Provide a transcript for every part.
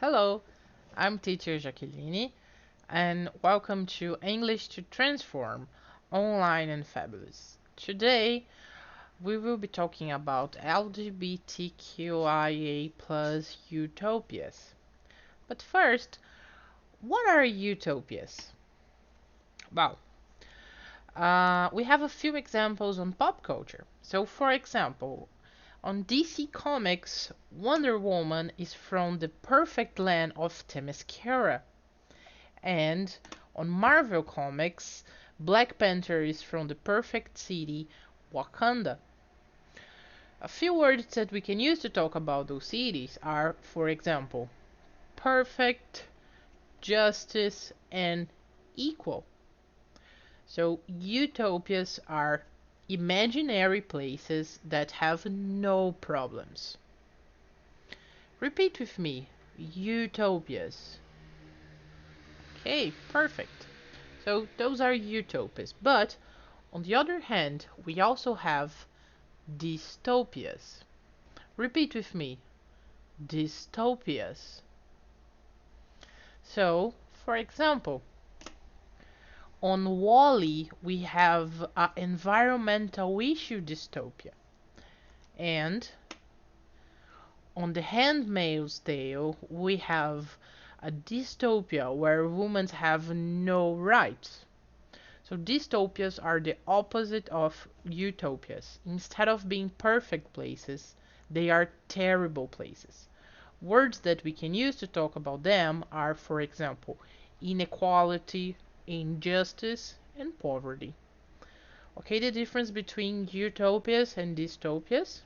Hello, I'm teacher Jacqueline, and welcome to English to Transform, Online and Fabulous. Today, we will be talking about LGBTQIA plus utopias. But first, what are utopias? Well, we have a few examples on pop culture. So, for example, on DC Comics, Wonder Woman is from the perfect land of Themyscira. And on Marvel Comics, Black Panther is from the perfect city, Wakanda. A few words that we can use to talk about those cities are, for example, perfect, justice, and equal. So, utopias are imaginary places that have no problems. Repeat with me, utopias. Okay, perfect. So those are utopias. But on the other hand, we also have dystopias. Repeat with me, dystopias. So, for example, on Wall-E we have an environmental issue dystopia. And on The Handmaid's Tale we have a dystopia where women have no rights. So dystopias are the opposite of utopias. Instead of being perfect places, they are terrible places. Words that we can use to talk about them are, for example, inequality, injustice, and poverty. Okay, the difference between utopias and dystopias?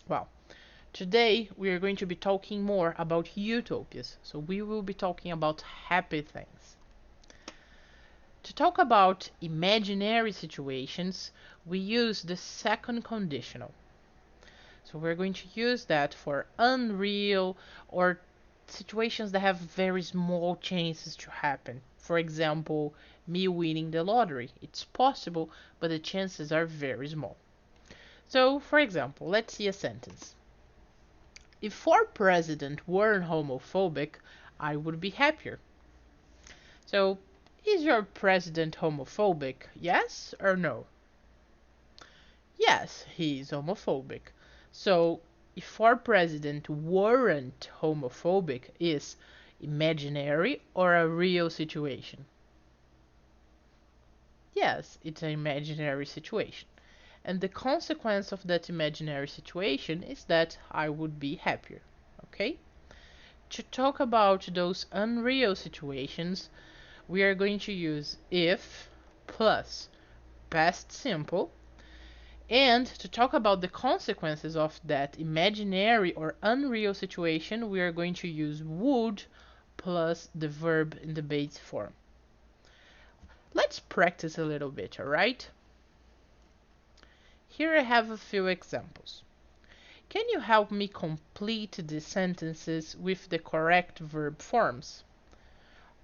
Well, today we are going to be talking more about utopias. So we will be talking about happy things. To talk about imaginary situations, we use the second conditional. So we're going to use that for unreal or situations that have very small chances to happen. For example, me winning the lottery. It's possible, but the chances are very small. So, for example, let's see a sentence. If our president weren't homophobic, I would be happier. So, is your president homophobic? Yes or no? Yes, he is homophobic. So, if our president weren't homophobic, is imaginary or a real situation? Yes, it's an imaginary situation. And the consequence of that imaginary situation is that I would be happier. Okay? To talk about those unreal situations, we are going to use if plus past simple. And to talk about the consequences of that imaginary or unreal situation, we are going to use would plus the verb in the base form. Let's practice a little bit, alright? Here I have a few examples. Can you help me complete the sentences with the correct verb forms?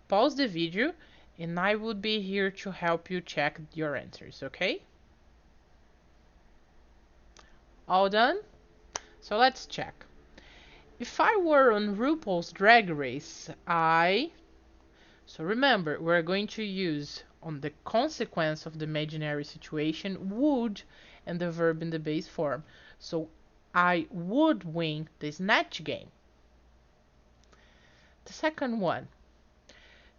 Pause the video and I would be here to help you check your answers, okay? All done? So let's check. If I were on RuPaul's Drag Race, So remember, we're going to use on the consequence of the imaginary situation would and the verb in the base form. So I would win the snatch game. The second one.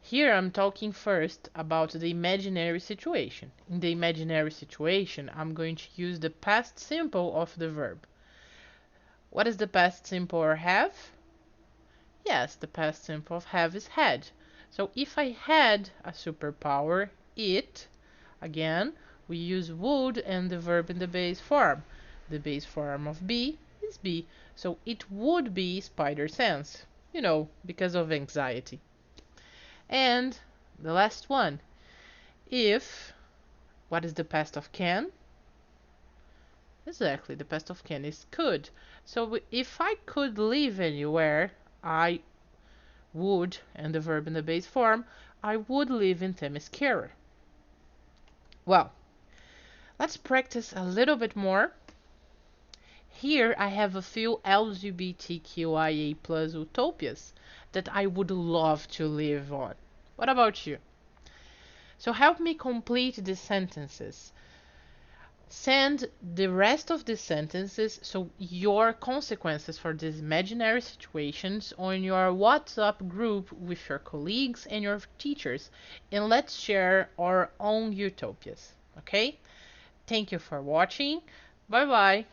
Here I'm talking first about the imaginary situation. In the imaginary situation, I'm going to use the past simple of the verb. What is the past simple or have? Yes, the past simple of have is had. So if I had a superpower, again, we use would and the verb in the base form. The base form of be is be, so it would be spider sense, because of anxiety. And the last one, what is the past of can? Exactly, the past of can is could. So if I could live anywhere, I would, and the verb in the base form, I would live in Themyscira. Well, let's practice a little bit more. Here I have a few LGBTQIA plus utopias that I would love to live on. What about you? So help me complete the sentences. Send the rest of the sentences, so your consequences for these imaginary situations, on your WhatsApp group with your colleagues and your teachers, and let's share our own utopias. Okay? Thank you for watching. Bye bye.